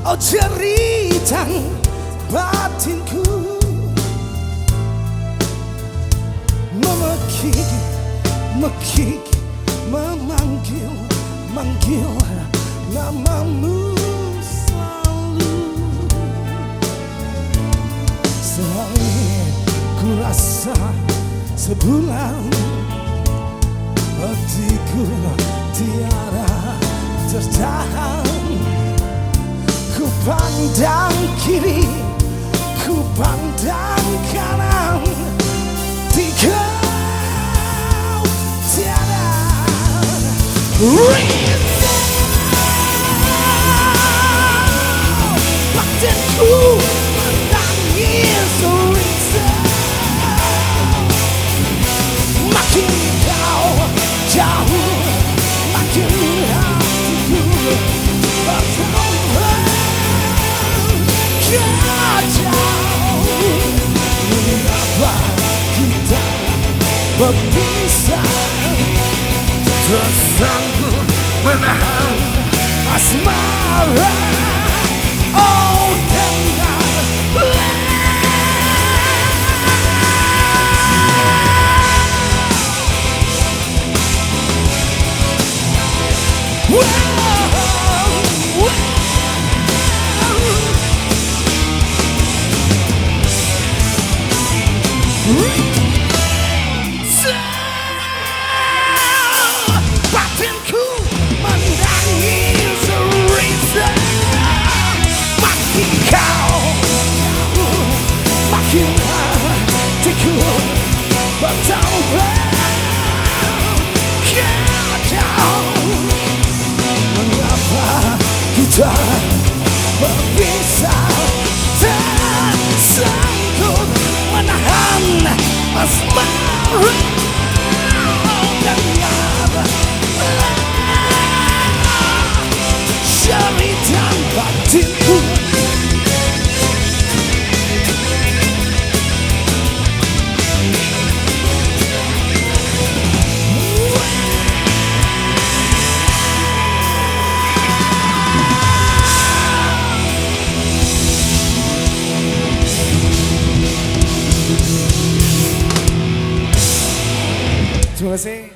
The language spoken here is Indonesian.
Oh jeritan batinku memekik, mekik, memanggil, manggil namamu selalu. Sehari ku rasa sebulan hatiku tiada tertahan. Ku pandang kiri, ku pandang kanan, kau tiada reason. Batinku menangis reason. Makin kau jauh, makin hatiku bertambah. Mengapa kita berpisah? Tersangkut menahan asmara. Oh dengarlah, batinku menangis reason. Makin kau jauh, makin hatiku bertambah. Kau mengapa kita berpisah? Tersangkut menahan asmara. Dengarlah jeritan batinku. Terima kasih.